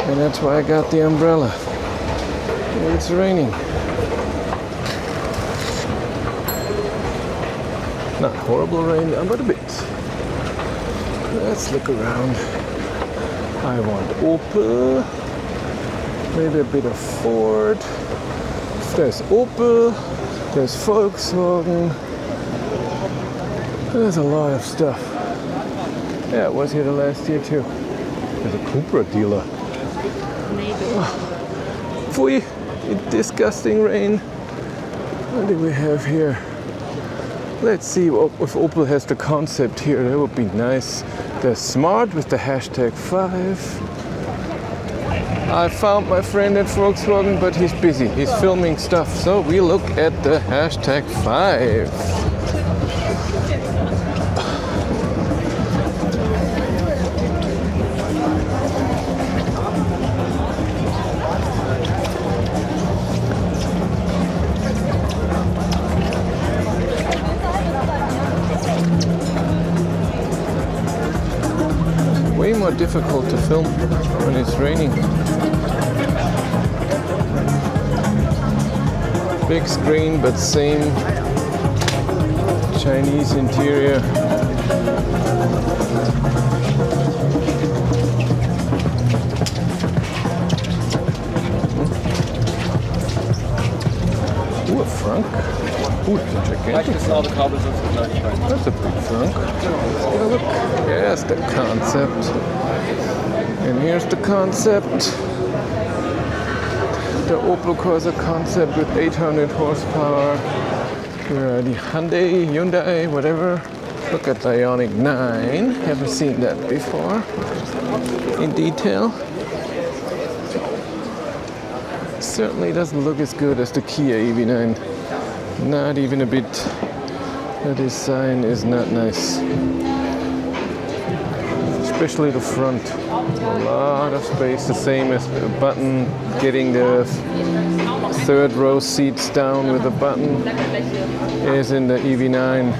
And that's why I got the umbrella. It's raining. Not horrible rain, but a bit. Let's look around. I want Opel. Maybe a bit of Ford. There's Opel. There's Volkswagen. There's a lot of stuff. Yeah, I was here the last year too. There's a Cupra dealer. Pfui, disgusting rain. What do we have here? Let's see if Opel has the concept here. That would be nice. They're smart with the hashtag 5. I found my friend at Volkswagen, but he's busy. He's filming stuff. So we look at the hashtag 5. Way more difficult to film when it's raining. Big screen, but same Chinese interior. Ooh, a frunk. Ooh, it's a gigantic. That's a big frunk. Yeah, look. Here's the concept. And here's the concept. The Opel Corsa Concept with 800 horsepower. Here are the Hyundai, whatever. Look at the Ioniq 9. Haven't seen that before in detail. Certainly doesn't look as good as the Kia EV9. Not even a bit. The design is not nice. Especially the front. A lot of space, the same as the button, getting the third row seats down with the button is in the EV9.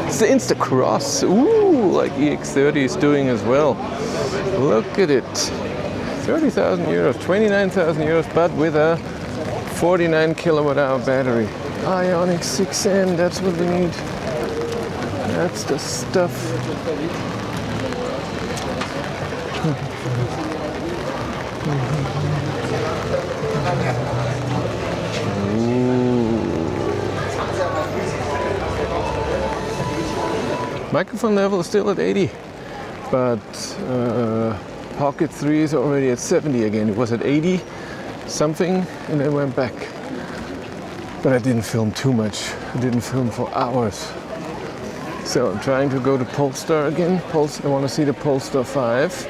It's the Insta Cross, ooh, like EX3 is doing as well. Look at it. 30,000 euros, 29,000 euros, but with a 49 kilowatt hour battery. Ioniq 6N, that's what we need. That's the stuff. Microphone level is still at 80, but Pocket 3 is already at 70 again. It was at 80 something and then went back. But I didn't film too much. I didn't film for hours. So I'm trying to go to Polestar again. I want to see the Polestar 5.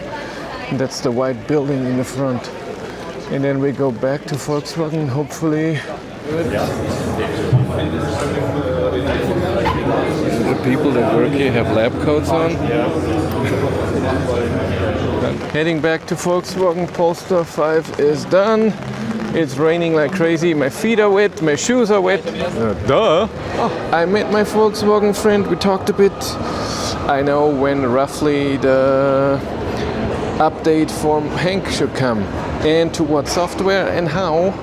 And that's the white building in the front. And then we go back to Volkswagen, hopefully. The people that work here have lab coats on. Heading back to Volkswagen. Polestar 5 is done. It's raining like crazy. My feet are wet, my shoes are wet. Duh! Oh, I met my Volkswagen friend. We talked a bit. I know when roughly the update for Hank should come and to what software and how.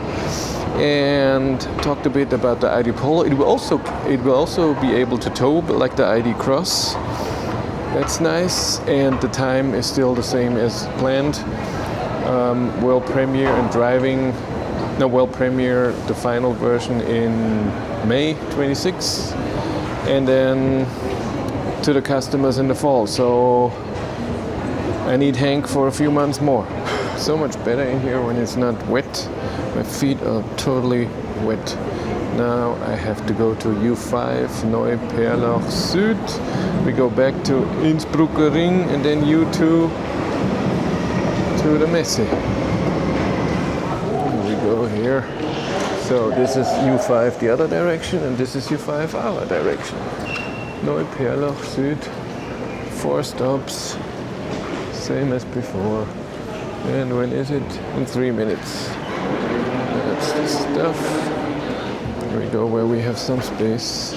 And talked a bit about the ID.2all. It will also be able to tow like the ID Cross. That's nice, and the time is still the same as planned. World premiere and driving. No, world premiere the final version in May 26, and then to the customers in the fall. So I need Hank for a few months more. So much better in here when it's not wet. My feet are totally wet. Now I have to go to U5, Neuperlach Süd. We go back to Innsbrucker Ring and then U2 to the Messe. We go here. So this is U5 the other direction and this is U5 our direction. Neuperlach Süd. 4 stops. Same as before. And when is it? In 3 minutes. That's the stuff. Here we go where we have some space.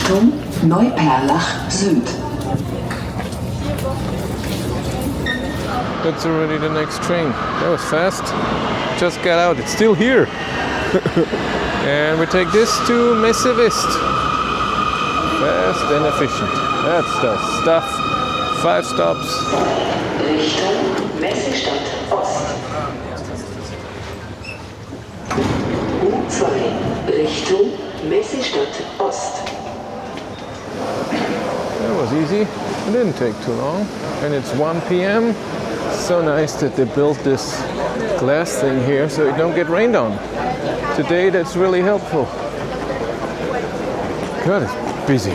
Richtung Neuperlach Süd. That's already the next train. That was fast. Just got out. It's still here. And we take this to Messe West. Fast and efficient. That's the stuff. 5 stops. Richtung Messestadt Ost. U2 Richtung Messestadt Ost. That was easy. It didn't take too long. And it's 1 p.m. So nice that they built this glass thing here so it don't get rained on. Today that's really helpful. God, it's busy.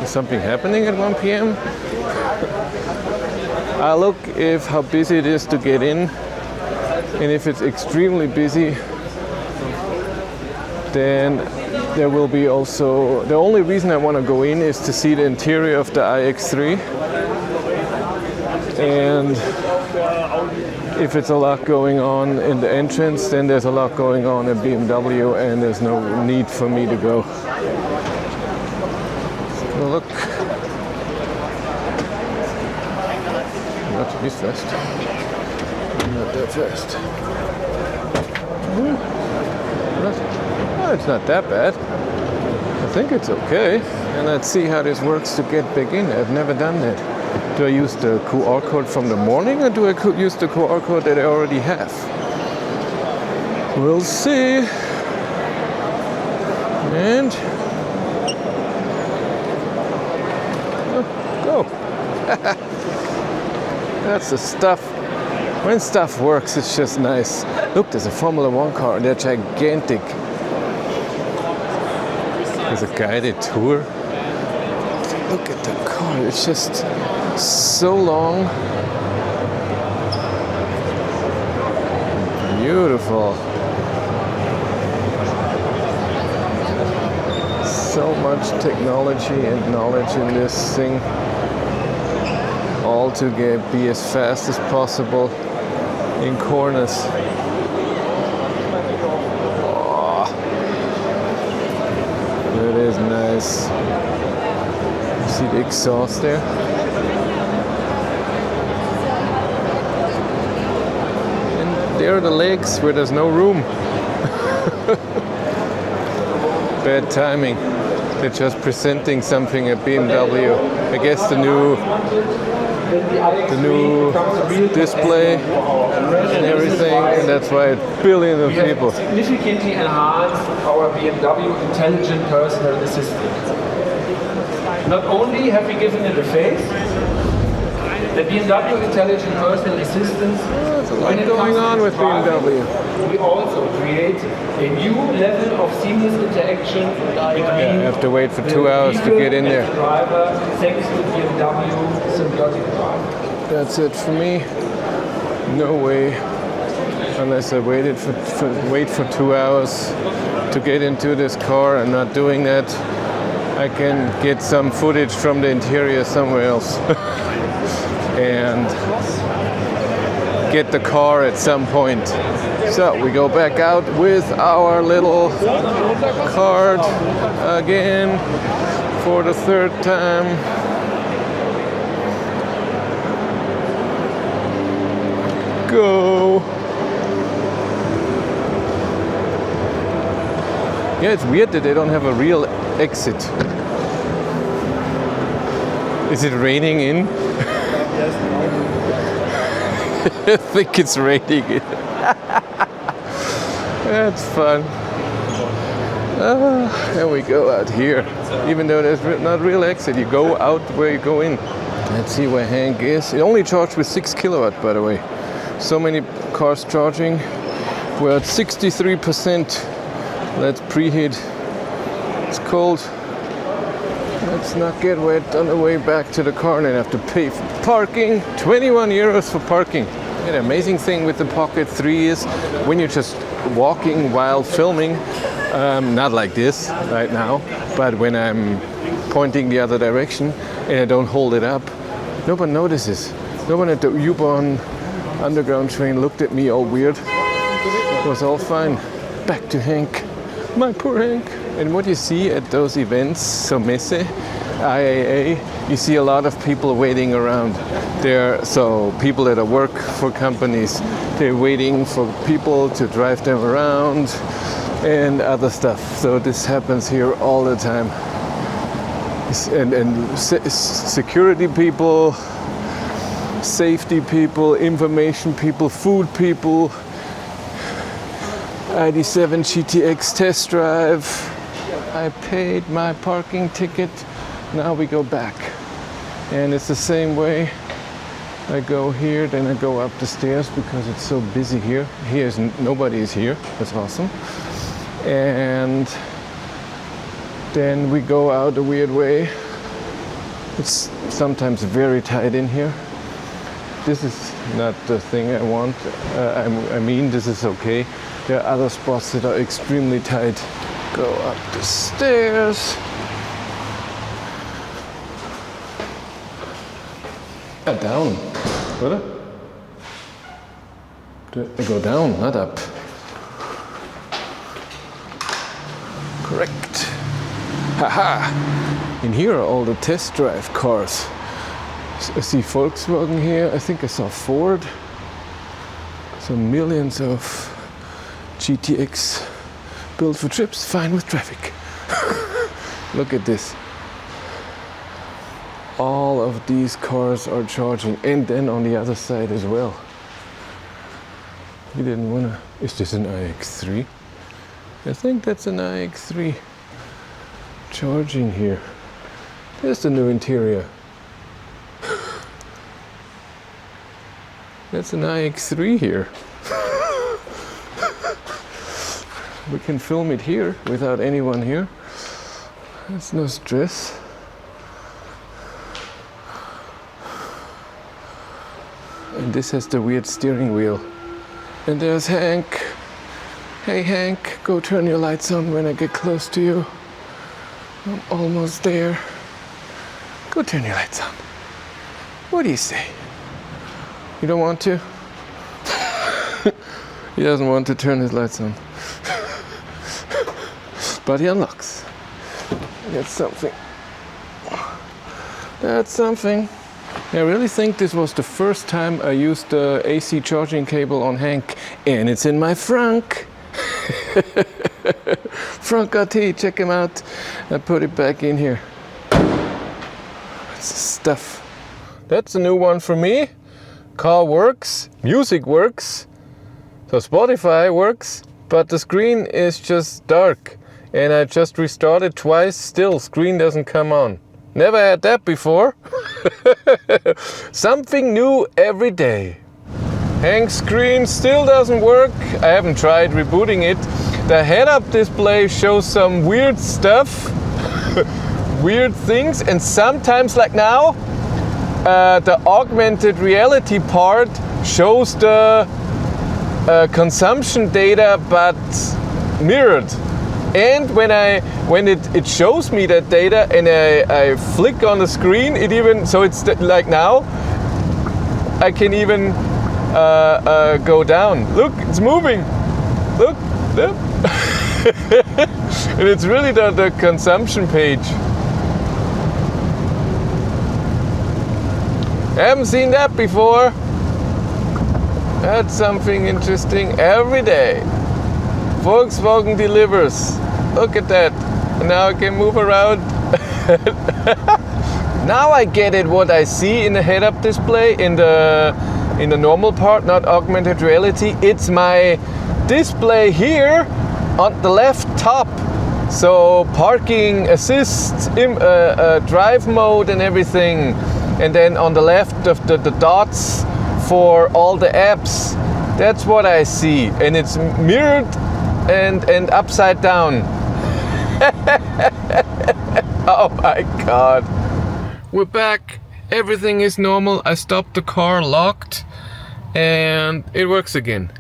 Is something happening at 1 p.m.? I'll look if how busy it is to get in, and if it's extremely busy, then there will be also, the only reason I want to go in is to see the interior of the iX3. And if it's a lot going on in the entrance, then there's a lot going on at BMW and there's no need for me to go. So look. Not this fast. Not that fast. Oh, it's not that bad. I think it's okay. And let's see how this works to get back in. I've never done that. Do I use the QR code from the morning or do I use the QR code that I already have? We'll see. And go. That's the stuff. When stuff works, it's just nice. Look, there's a Formula One car and they're gigantic. There's a guided tour. Look at the car, it's just so long. Beautiful. So much technology and knowledge in this thing. All to be as fast as possible in corners. Oh, that is nice. See the exhaust there? And there are the legs where there's no room. Bad timing. They're just presenting something at BMW. I guess the new display and everything, and that's why billions of people. We have significantly enhanced our BMW intelligent personal assistant. Not only have we given it a face, the BMW Intelligent Personal Assistant, when it going on with BMW. We also create a new level of seamless interaction between I have to wait for 2 hours to get in there. the driver, thanks to BMW Symbiotic Drive. That's it for me. No way, unless I wait for 2 hours to get into this car. I'm not doing that. I can get some footage from the interior somewhere else and get the car at some point. So we go back out with our little card again for the 3rd time. Go. Yeah, it's weird that they don't have a real exit. Is it raining in? I think it's raining in. That's fun. And we go out here. Even though there's not real exit, you go out where you go in. Let's see where Hank is. It only charged with 6 kilowatt, by the way. So many cars charging. We're at 63%. Let's preheat. It's cold. Let's not get wet on the way back to the car and then have to pay for parking. 21 euros for parking. Yeah, the amazing thing with the Pocket 3 is when you're just walking while filming, not like this right now, but when I'm pointing the other direction and I don't hold it up, no one notices. No one at the U-Bahn underground train looked at me all weird. It was all fine. Back to Hank. My poor Hank. And what you see at those events, so Messe, IAA, you see a lot of people waiting around there. So people that work for companies, they're waiting for people to drive them around and other stuff. So this happens here all the time. And security people, safety people, information people, food people, ID.7 GTX test drive. I paid my parking ticket. Now we go back. And it's the same way. I go here, then I go up the stairs because it's so busy here. Nobody is here. That's awesome. And then we go out a weird way. It's sometimes very tight in here. This is not the thing I want. I mean, this is okay. There are other spots that are extremely tight. Go up the stairs. Down. Oder? I go down, not up. Correct. Haha! And here are all the test drive cars. I see Volkswagen here. I think I saw Ford. So millions of GTX built for trips, fine with traffic. Look at this. All of these cars are charging, and then on the other side as well. We didn't wanna. Is this an iX3? I think that's an iX3 charging here. There's the new interior. That's an iX3 here. We can film it here without anyone here. That's no stress. And this has the weird steering wheel. And there's Hank. Hey Hank, go turn your lights on when I get close to you. I'm almost there. Go turn your lights on. What do you say? You don't want to? He doesn't want to turn his lights on. But he unlocks. That's something. That's something. I really think this was the first time I used the AC charging cable on Hank, and it's in my frunk. Frunk RT, check him out. I put it back in here. It's stuff. That's a new one for me. Car works, music works, so Spotify works, but the screen is just dark. And I just restarted twice, still screen doesn't come on. Never had that before. Something new every day. Hank's screen still doesn't work. I haven't tried rebooting it. The head-up display shows some weird stuff, weird things, and sometimes, like now, the augmented reality part shows the consumption data, but mirrored. And when it shows me that data and I flick on the screen, it even, so it's like now, I can even go down. Look, it's moving. Look, look. And it's really the consumption page. I haven't seen that before. That's something interesting every day. Volkswagen delivers. Look at that. Now I can move around. Now I get it, what I see in the head-up display in the normal part, not augmented reality. It's my display here on the left top. So parking assist, drive mode and everything. And then on the left of the dots for all the apps. That's what I see. And it's mirrored and upside down. Oh my God. We're back. Everything is normal. I stopped the car, locked, and it works again.